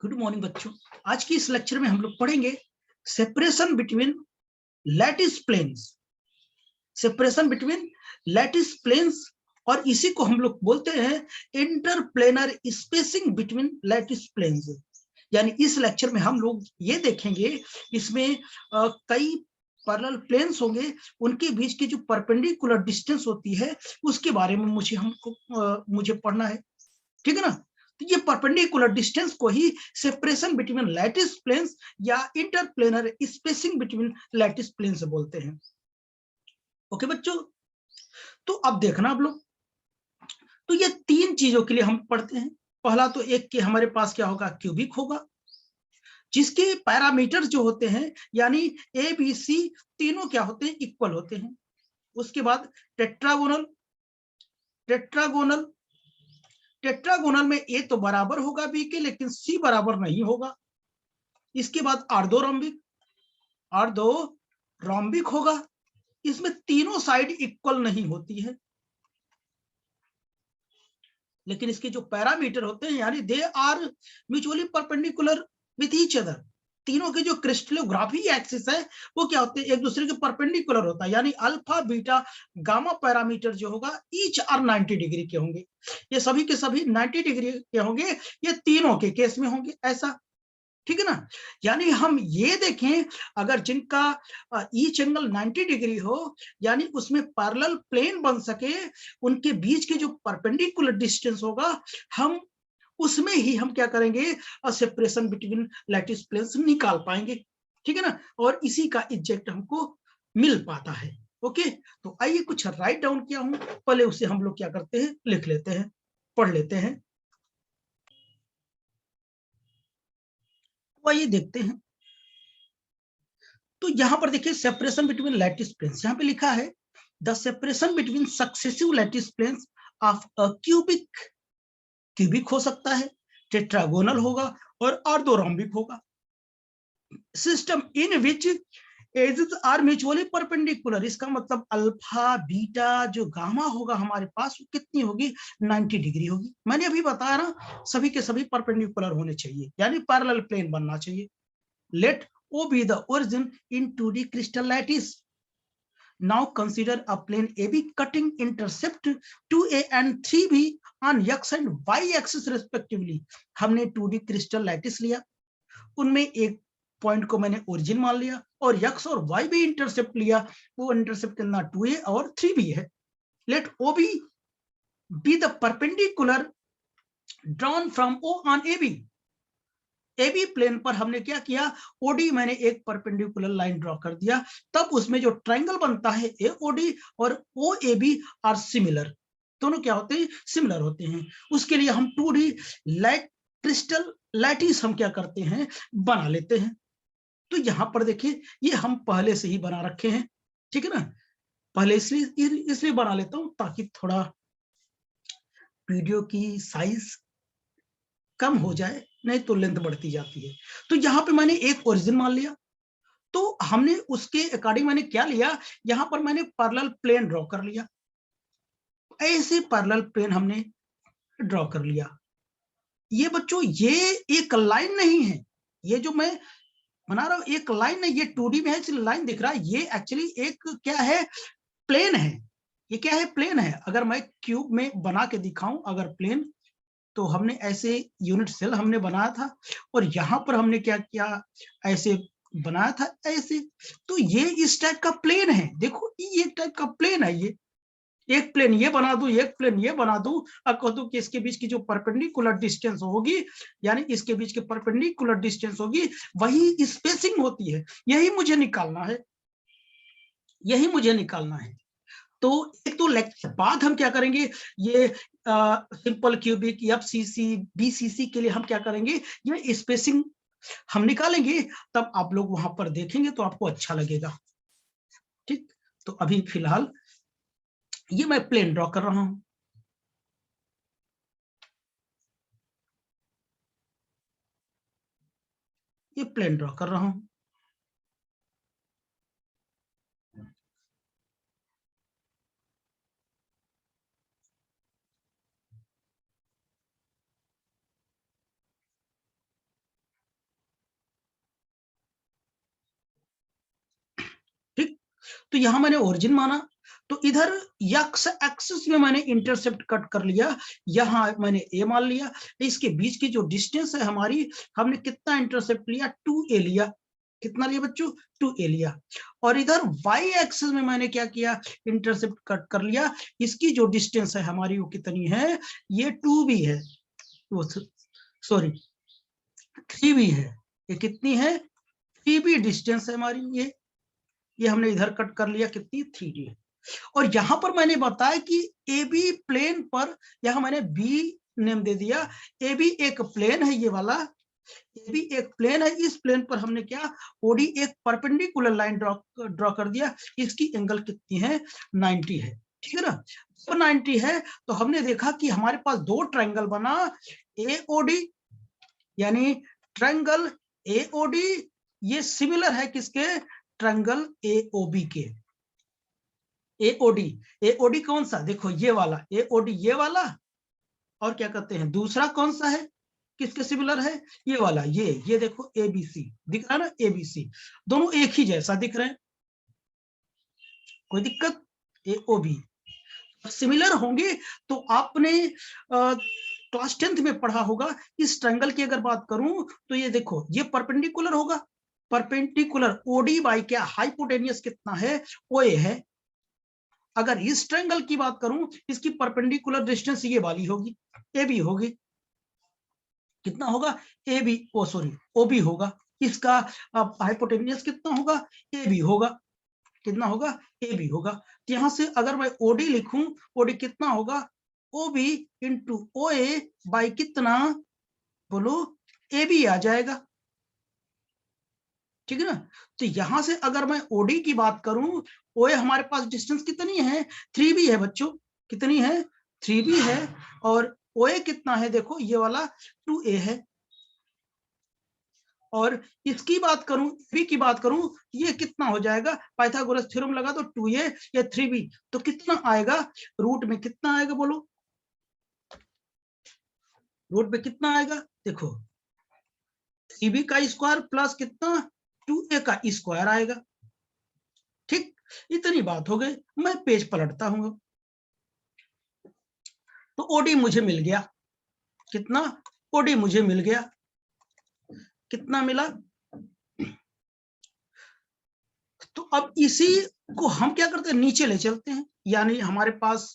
Good morning बच्चों। आज की इस लेक्चर में हम लोग पढ़ेंगे separation between lattice planes. Separation between lattice planes और इसी को हम लोग बोलते हैं interplanar spacing between lattice planes. यानी इस लेक्चर में हम लोग ये देखेंगे, इसमें कई पैरेलल प्लेन्स होंगे, उनके बीच की जो परपेंडिकुलर डिस्टेंस होती है उसके बारे में मुझे पढ़ना है। ठीक है ना। तो ये परपेंडिकुलर डिस्टेंस को ही सेपरेशन बिटवीन लैटिस प्लेन्स या interplanar spacing between lattice planes बोलते हैं। ओके बच्चों, तो अब देखना आप लोग, तो ये तीन चीजों के लिए हम पढ़ते हैं। पहला तो एक के हमारे पास क्या होगा, क्यूबिक होगा, जिसके पैरामीटर्स जो होते हैं यानी ए बी सी तीनों क्या होते हैं, इक्वल होते हैं। उसके बाद टेट्रागोनल, टेट्रागोनल टेट्रागोनल में ए तो बराबर होगा बी के, लेकिन सी बराबर नहीं होगा। इसके बाद आर्थोरोम्बिक, आर्थोरोम्बिक होगा, इसमें तीनों साइड इक्वल नहीं होती है, लेकिन इसके जो पैरामीटर होते हैं यानी they are mutually perpendicular with each other. तीनों के जो क्रिस्टलोग्राफी एक्सिस है वो क्या होते हैं, एक दूसरे के परपेंडिकुलर होता है, यानी अल्फा बीटा गामा पैरामीटर जो होगा ईच आर 90 डिग्री के होंगे। ये सभी के सभी 90 डिग्री के होंगे, ये तीनों के केस में होंगे ऐसा। ठीक है ना। यानी हम ये देखें, अगर जिनका ईच एंगल 90 डिग्री हो, यानी उसमें पैरेलल प्लेन बन सके, उनके बीच के जो परपेंडिकुलर डिस्टेंस होगा, हम उसमें ही हम क्या करेंगे, सेपरेशन बिटवीन लैटिस प्लेन्स निकाल पाएंगे। ठीक है ना। और इसी का एग्जैक्ट हमको मिल पाता है। ओके, तो आइए कुछ राइट डाउन किया हूं, पहले उसे हम लोग क्या करते हैं, लिख लेते हैं, पढ़ लेते हैं। तो आइए देखते हैं। तो यहां पर देखिए सेपरेशन बिटवीन लैटिस प्लेन्स, यहां पे लिखा है the separation between successive lattice planes of a cubic, cubic हो सकता है, टेट्रागोनल होगा और ऑर्थोरोम्बिक होगा, system in which axes are mutually perpendicular. इसका मतलब अल्फा बीटा जो गामा होगा हमारे पास वो कितनी होगी, 90 डिग्री होगी। मैंने अभी बताया ना, सभी के सभी परपेंडिकुलर होने चाहिए, यानी पैरेलल प्लेन बनना चाहिए। Let O be the origin in 2D crystal lattice. Now consider a plane AB cutting intercept 2A and 3B on x and y axis respectively. हमने 2D crystal lattice लिया, उनमें एक point को मैंने origin मान लिया और x और y भी इंटरसेप्ट लिया, वो इंटरसेप्ट कितना 2A और 3B है। Let OB be the perpendicular drawn from O on AB. AB plane पर हमने क्या किया, ओडी मैंने एक परपेंडिकुलर लाइन ड्रॉ कर दिया, तब उसमें जो ट्रायंगल बनता है एओडी और ओ ए बी आर सिमिलर, दोनों क्या होते हैं, सिमिलर होते हैं। उसके लिए हम 2D क्रिस्टल लैटिस हम क्या करते हैं, बना लेते हैं। तो यहां पर देखिए ये हम पहले से ही बना रखे हैं। ठीक है ना। पहले इसलिए बना लेता हूं ताकि थोड़ा वीडियो की साइज कम हो जाए, नहीं तो लेंथ बढ़ती जाती है। तो यहाँ पे मैंने एक ओरिजिन मान लिया, तो हमने उसके अकॉर्डिंग मैंने क्या लिया, यहाँ पर मैंने पैरेलल प्लेन ड्रॉ कर लिया, ऐसे पैरेलल प्लेन हमने ड्रॉ कर लिया। ये बच्चों ये एक लाइन नहीं है, ये जो मैं बना रहा हूं एक लाइन नहीं, ये 2D में है इसलिए लाइन दिख रहा है, ये एक्चुअली एक क्या है, प्लेन है। ये क्या है, प्लेन है। अगर मैं क्यूब में बना के दिखाऊं अगर प्लेन, तो हमने ऐसे यूनिट सेल हमने बनाया था और यहाँ पर हमने क्या किया, ऐसे बनाया था ऐसे। तो ये इस टाइप का प्लेन है, देखो ये टाइप का प्लेन है, ये एक प्लेन ये बना दूं, एक प्लेन ये बना दूं, अब कह दूं कि इसके बीच की जो परपेंडिकुलर डिस्टेंस होगी, यानी इसके बीच की परपेंडिकुलर डिस्टेंस होगी, वही स्पेसिंग होती है, यही मुझे निकालना है, यही मुझे निकालना है। तो एक तो लेक्चर बाद हम क्या करेंगे, ये सिंपल क्यूबिक एफसीसी बीसीसी के लिए हम क्या करेंगे, ये स्पेसिंग हम निकालेंगे, तब आप लोग वहां पर देखेंगे तो आपको अच्छा लगेगा। ठीक, तो अभी फिलहाल ये मैं प्लेन ड्रॉ कर रहा हूं, ये प्लेन ड्रॉ कर रहा हूं। तो यहां मैंने ओरिजिन माना, तो इधर एक्स एक्सिस में मैंने इंटरसेप्ट कट कर लिया, यहां मैंने ए मान लिया। इसके बीच की जो डिस्टेंस है हमारी, हमने कितना इंटरसेप्ट लिया, 2a लिया। कितना लिया बच्चों, 2a लिया। और इधर वाई एक्सिस में मैंने क्या किया, इंटरसेप्ट कट कर लिया। इसकी जो डिस्टेंस है हमारी वो कितनी है, ये 2b है, सॉरी 3b है। ये कितनी है, 3b डिस्टेंस है हमारी। ये हमने इधर कट कर लिया, कितनी, 3d। और यहां पर मैंने बताया कि ए बी प्लेन पर, यहां मैंने बी नेम दे दिया। ए बी एक प्लेन है, ये वाला ए बी एक प्लेन है। इस प्लेन पर हमने क्या, ओडी एक परपेंडिकुलर लाइन ड्रॉ कर दिया। इसकी एंगल कितनी है, 90 है, ठीक है ना। तो 90 है, तो हमने देखा कि हमारे पास दो ट्रायंगल बना, एओडी यानी ट्रायंगल एओडी, ये सिमिलर है किसके, ट्रायंगल एओबी के। एओडी, एओडी कौन सा, देखो ये वाला एओडी, ये वाला, और क्या कहते हैं दूसरा कौन सा है, किसके सिमिलर है, ये वाला, ये देखो एबीसी दिख रहा है ना, एबीसी, दोनों एक ही जैसा दिख रहे हैं, कोई दिक्कत। एओबी सिमिलर होंगे, तो आपने क्लास 10th में पढ़ा होगा। इस ट्रायंगल की अगर बात करूं तो ये देखो, ये परपेंडिकुलर होगा, परपेंडिकुलर ओडी बाई क्या, हाइपोटेनियस कितना है, ओए है। अगर इस ट्रायंगल की बात करूं, इसकी परपेंडिकुलर डिस्टेंस ये वाली होगी, ए बी होगी। कितना होगा, A B, O sorry O B होगा। इसका हाइपोटेनियस कितना होगा, ए बी होगा। कितना होगा, ए बी होगा। तो यहां से अगर मैं ओडी लिखूं, ओडी कितना होगा, O B into O A by कितना, बोलो, ए बी आ जाएगा, ठीक है ना। तो यहां से अगर मैं ओडी की बात करूं, ओए हमारे पास डिस्टेंस कितनी है, 3b है बच्चों, कितनी है, 3b है। और ओए कितना है, देखो ये वाला 2a है। और इसकी बात करूं, बी की बात करूं, ये कितना हो जाएगा, पाइथागोरस थ्योरम लगा दो, 2a या 3b, तो कितना आएगा, रूट में कितना आएगा, बोलो, रूट में कितना आएगा, देखो 3b का स्क्वायर प्लस कितना, 2a का स्क्वायर आएगा। ठीक, इतनी बात हो गई। मैं पेज पलटता हूं, तो ओडी मुझे मिल गया, कितना, ओडी मुझे मिल गया, कितना मिला। तो अब इसी को हम क्या करते हैं, नीचे ले चलते हैं। यानी हमारे पास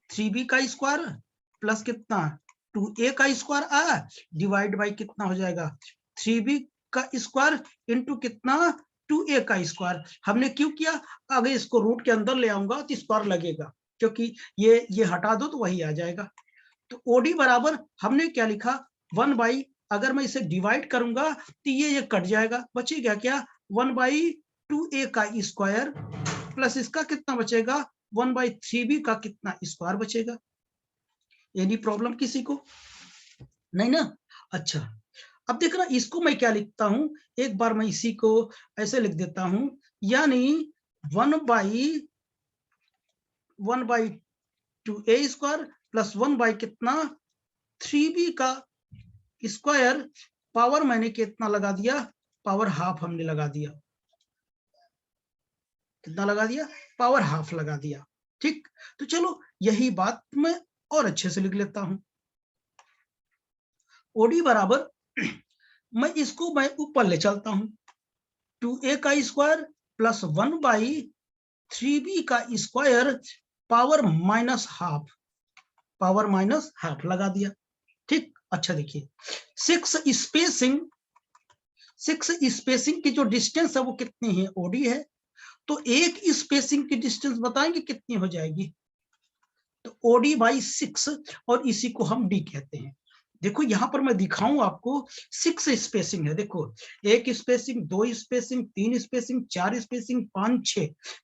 3b का स्क्वायर प्लस कितना, 2a का स्क्वायर आया, डिवाइड बाई कितना हो जाएगा, 3b का स्क्वायर इंटू कितना, 2a का स्क्वायर। हमने क्यों किया, अगर इसको रूट के अंदर ले आऊंगा तो स्क्वायर लगेगा, क्योंकि ये हटा दो तो वही आ जाएगा। तो ओडी बराबर हमने क्या लिखा, 1 बाई, अगर मैं इसे डिवाइड करूंगा तो ये कट जाएगा, बचेगा क्या, 1 बाई 2a का स्क्वायर प्लस इसका कितना बचेगा, 1 बाई 3b का कितना स्क्वायर बचेगा। एनी प्रॉब्लम किसी को, नहीं ना। अच्छा, अब देखना इसको मैं क्या लिखता हूं, एक बार मैं इसी को ऐसे लिख देता हूं, यानी 1 by 2a square plus 1 by कितना, 3b का स्क्वायर, पावर मैंने कितना लगा दिया, पावर हाफ हमने लगा दिया, कितना लगा दिया, पावर हाफ लगा दिया। ठीक, तो चलो यही बात मैं और अच्छे से लिख लेता हूं, ओडी बराबर मैं इसको मैं ऊपर ले चलता हूं, 2a का स्क्वायर प्लस 1 बाई 3b का square, power minus half, power minus half लगा दिया। ठीक, अच्छा देखिए, 6 स्पेसिंग की जो डिस्टेंस है वो कितनी है, ओडी है। तो एक स्पेसिंग की डिस्टेंस बताएंगे कितनी हो जाएगी, तो ओडी बाई 6, और इसी को हम डी कहते हैं। देखो यहां पर मैं दिखाऊं आपको, 6 स्पेसिंग है, देखो 1 spacing, 2 spacing, 3 spacing, 4 spacing, 5,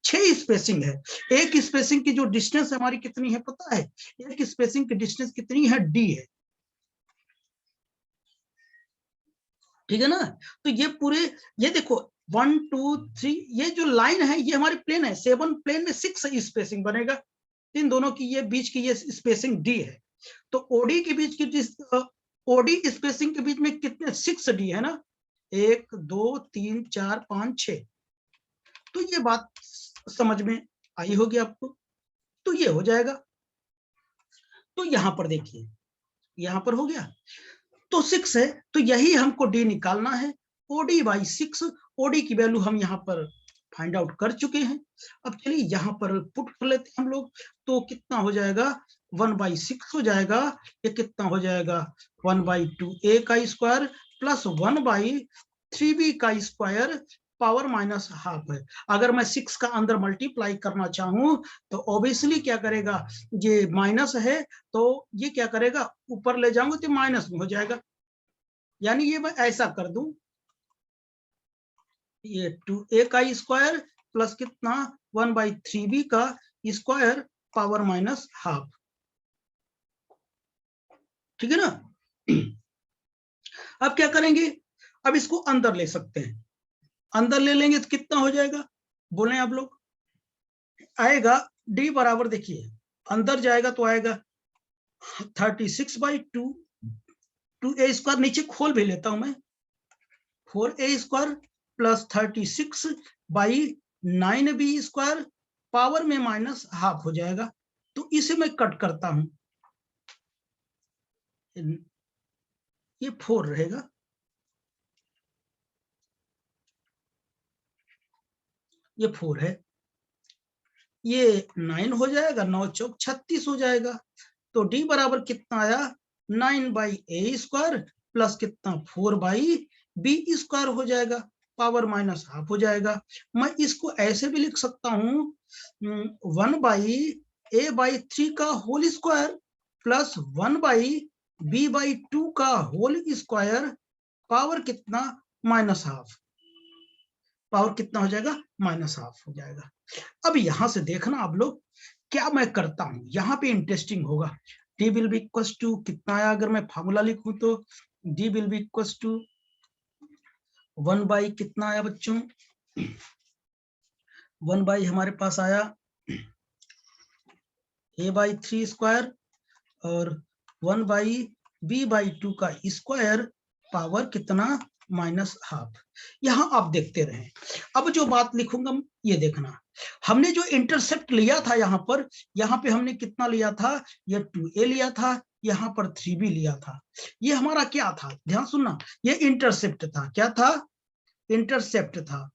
6 spacing है। एक स्पेसिंग की जो डिस्टेंस हमारी कितनी है पता है, एक स्पेसिंग की डिस्टेंस कितनी है, डी है, ठीक है ना। तो ये पूरे, ये देखो 1 2 3, ये जो लाइन है ये हमारी प्लेन है, 7 प्लेन में 6 स्पेसिंग बनेगा, इन दोनों की ये बीच की ये स्पेसिंग डी है। तो ओडी के बीच की ओडी स्पेसिंग के बीच में कितने, 6 डी है ना, 1 2 3 4 5 6। तो ये बात समझ में आई होगी आपको। तो ये हो जाएगा। तो यहां पर देखिए, यहां पर हो गया। तो 6 है, तो यही हमको डी निकालना है। ओडी बाई 6, ओडी की वैल्यू हम यहाँ पर फाइंड आउट कर चुके हैं। अब चलिए यहाँ पर पुट कर लेते हैं हम लोग। तो कितना हो जाएगा, 1/6 हो जाएगा। ये कितना हो जाएगा, 1/2a का स्क्वायर प्लस 1/3b का स्क्वायर पावर माइनस हाफ है। अगर मैं 6 का अंदर मल्टीप्लाई करना चाहूं तो ऑब्वियसली क्या करेगा, ये माइनस है तो ये क्या करेगा, ऊपर ले जाऊंगा तो माइनस में हो जाएगा। यानी ये मैं ऐसा कर दूं, ये 2a का स्क्वायर प्लस कितना 1/3b का स्क्वायर पावर माइनस हाफ। ठीक है ना। अब क्या करेंगे, अब इसको अंदर ले सकते हैं। अंदर ले लेंगे तो कितना हो जाएगा, बोले आप लोग। आएगा d बराबर, देखिए अंदर जाएगा तो आएगा 36/2, 2a स्क्वायर नीचे खोल भी लेता हूं मैं, 4a square plus 36/9b square power में माइनस हाफ हो जाएगा। तो इसे मैं कट करता हूं, ये 4 रहेगा, ये 4 है, ये 9 हो जाएगा, 9 चौक 36 हो जाएगा। तो d बराबर कितना आया, 9/a स्क्वायर प्लस कितना 4/b स्क्वायर हो जाएगा, पावर माइनस हाफ हो जाएगा। मैं इसको ऐसे भी लिख सकता हूँ 1/a/3 का होल स्क्वायर प्लस 1/b/2 का होल स्क्वायर पावर कितना माइनस हाफ, पावर कितना हो जाएगा, माइनस हाफ हो जाएगा। अब यहां से देखना आप लोग क्या मैं करता हूं, यहाँ पे इंटरेस्टिंग होगा। d will be equal to कितना आया, अगर मैं फार्मूला लिखूं तो d will be equal to 1 कितना आया बच्चों, 1 हमारे पास आया a/3 स्क्वायर और 1/b/2 का स्क्वायर पावर कितना माइनस हाफ। यहां आप देखते रहे। अब जो बात लिखूंगा ये देखना, हमने जो इंटरसेप्ट लिया था यहाँ पे हमने कितना लिया था, ये 2a लिया था, यहाँ पर 3b लिया था। ये हमारा क्या था, ध्यान सुनना, ये इंटरसेप्ट था। क्या था, इंटरसेप्ट था।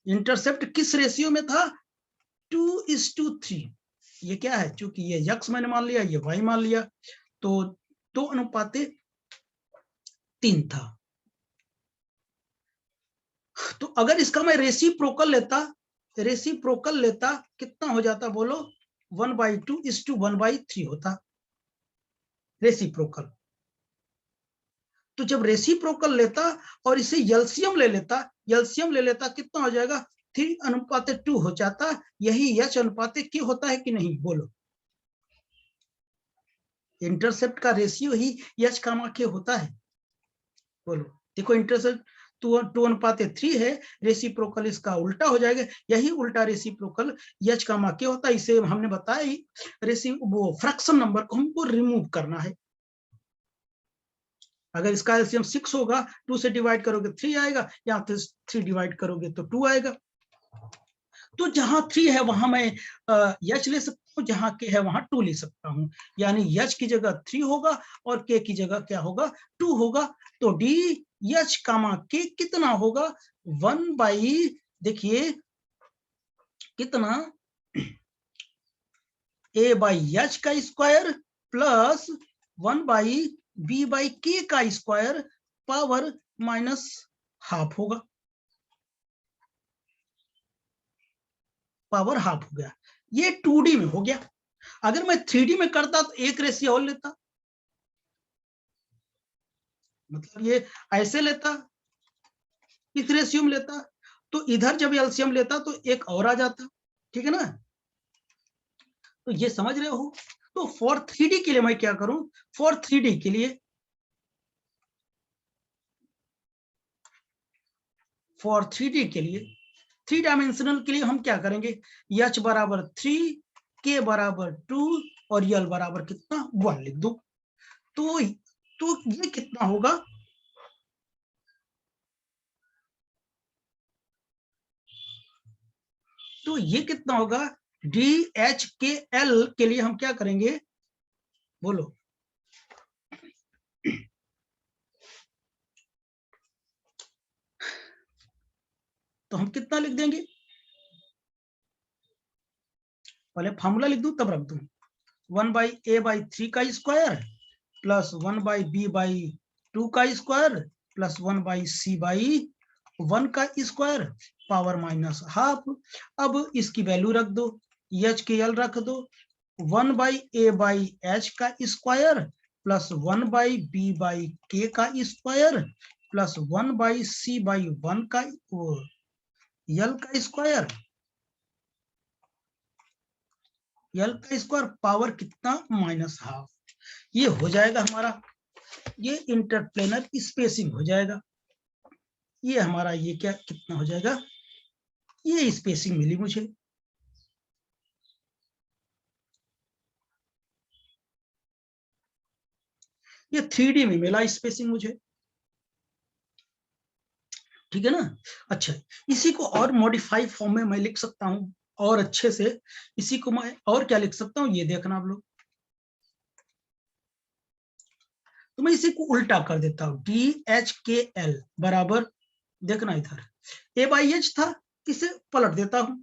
इंटरसेप्ट किस रेशियो में था, 2:3। ये क्या है, चूंकि ये x मैंने मान लिया, ये y मान लिया, तो 2:3 था। तो अगर इसका मैं रेसिप्रोकल लेता कितना हो जाता बोलो, 1/2:1/3 होता रेसिप्रोकल। तो जब रेसिप्रोकल लेता और इसे एलसीएम ले लेता कितना हो जाएगा, 3:2 हो जाता। यही h/k होता है कि नहीं, बोलो। इंटरसेप्ट का रेशियो ही h/k होता है, बोलो। देखो इंटरसेप्ट 2:3 है, रेसिप्रोकल इसका उल्टा हो जाएगा। यही उल्टा रेसिप्रोकल h/k होता है। इसे हमने बताया वो फ्रैक्शन नंबर को हमको रिमूव करना है। अगर इसका एलसीएम 6 होगा, 2 से डिवाइड करोगे 3 आएगा, या 3 डिवाइड करोगे तो 2 आएगा। तो जहां 3 है वहां मैं h ले सकता हूँ, जहां k है वहां 2 ले सकता हूँ। यानी h की जगह 3 होगा और k की जगह क्या होगा, 2 होगा। तो d h/k कितना होगा, 1 देखिए कितना, a/h का स्क्वायर प्लस 1/b/k का स्क्वायर पावर माइनस हाफ होगा, पावर हाफ हो गया। ये 2D में हो गया। अगर मैं 3D में करता तो एक रेशियो और लेता, मतलब ये ऐसे लेता, इस रेशियो में लेता, तो इधर जब एलसीएम लेता तो एक और आ जाता। ठीक है ना, तो ये समझ रहे हो। तो फॉर 3D के लिए मैं क्या करूं, फॉर 3D के लिए, फॉर 3D के लिए, 3 डायमेंशनल के लिए हम क्या करेंगे, h बराबर 3, k बराबर 2 और l बराबर कितना 1 लिख दो। तो ये कितना होगा, तो ये कितना होगा, DHKL के लिए हम क्या करेंगे, बोलो। तो हम कितना लिख देंगे, पहले फॉर्मूला लिख दूं तब रख दूं, 1/a/3 का स्क्वायर प्लस 1/b/2 का स्क्वायर प्लस 1/c/1 का स्क्वायर पावर माइनस हाफ। अब इसकी वैल्यू रख दो, HKL रख दो, 1/a/h का स्क्वायर प्लस 1/b/k का स्क्वायर प्लस 1/c/1 का L का स्क्वायर, L का स्क्वायर पावर कितना, माइनस हाफ। ये हो जाएगा हमारा, ये इंटरप्लेनर स्पेसिंग हो जाएगा। ये हमारा ये क्या कितना हो जाएगा, ये स्पेसिंग मिली मुझे। ये 3D में मिला स्पेसिंग मुझे, ठीक है ना। अच्छा, इसी को और मॉडिफाइड फॉर्म में मैं लिख सकता हूं और अच्छे से। इसी को मैं और क्या लिख सकता हूं, ये देखना आप लोग। तो मैं इसी को उल्टा कर देता हूं, DHKL बराबर, देखना इधर a/h था, इसे पलट देता हूं,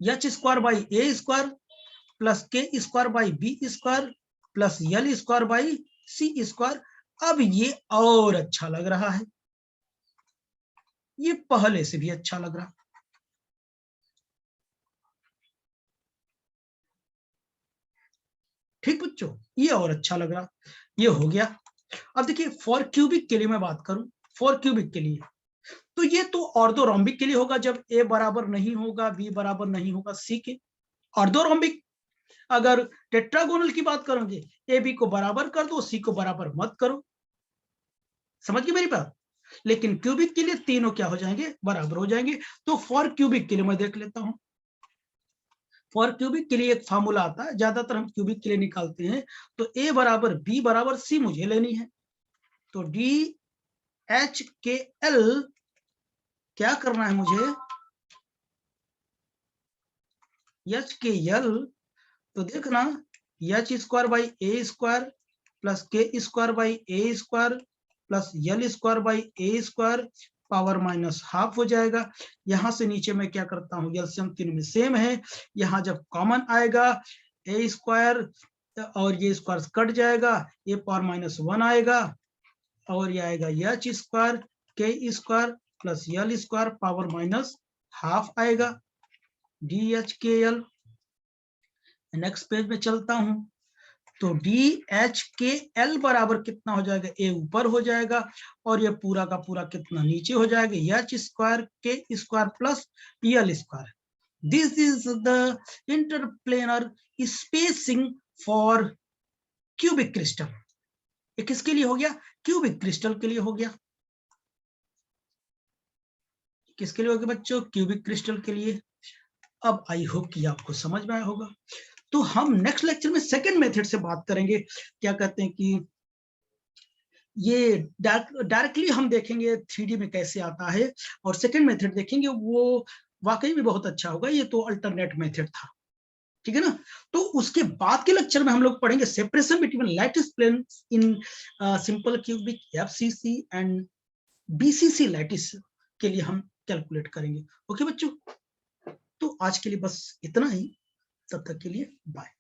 h²/a² plus k²/b² plus L²/c²। अब ये और अच्छा लग रहा है, ये पहले से भी अच्छा लग रहा। ठीक बच्चों, ये और अच्छा लग रहा, ये हो गया। अब देखिए फॉर क्यूबिक के लिए मैं बात करूं, फॉर क्यूबिक के लिए तो ये तो ऑर्थोरोम्बिक के लिए होगा, जब a बराबर नहीं होगा, b बराबर नहीं होगा c के। ऑर्थोरोम्बिक, अगर टेट्रागोनल की बात करोगे, ए बी को बराबर कर दो, सी को बराबर मत करो, समझ गए मेरी बात। लेकिन क्यूबिक के लिए तीनों क्या हो जाएंगे, बराबर हो जाएंगे। तो फॉर क्यूबिक के लिए मैं देख लेता हूं, फॉर क्यूबिक के लिए एक फार्मूला आता है, ज्यादातर हम क्यूबिक के लिए निकालते हैं। तो ए बराबर बी बराबर सी मुझे लेनी है। तो DHKL क्या करना है मुझे, HKL, तो देखना h²/a² plus k²/a² plus L²/a² power minus half हो जाएगा। यहां से नीचे में क्या करता हूं, एलसीएम तीनों में सेम है, यहां जब कॉमन आएगा a² और ये स्क्वायर कट जाएगा, ये पावर -1 आएगा और ये आएगा h² k² plus L² power minus half आएगा, DHKL। नेक्स्ट पेज में चलता हूं, तो DHKL बराबर कितना हो जाएगा, ए ऊपर हो जाएगा और ये पूरा का पूरा कितना नीचे हो जाएगा, h² k² plus L²। This is the interplanar spacing for cubic crystal. ये किसके लिए हो गया, क्यूबिक क्रिस्टल के लिए हो गया। किसके लिए हो गया बच्चों, क्यूबिक क्रिस्टल के लिए। अब आई होप कि आपको समझ में आया होगा। तो हम नेक्स्ट लेक्चर में सेकंड मेथड से बात करेंगे, क्या कहते हैं कि ये डायरेक्टली हम देखेंगे 3D में कैसे आता है, और सेकंड मेथड देखेंगे, वो वाकई में बहुत अच्छा होगा। ये तो अल्टरनेट मेथड था, ठीक है ना। तो उसके बाद के लेक्चर में हम लोग पढ़ेंगे separation between lattice planes in simple cubic FCC and BCC lattice के लिए हम कैलकुलेट करेंगे। ओके बच्चों, तो आज के लिए बस इतना ही, तब तक के लिए बाय।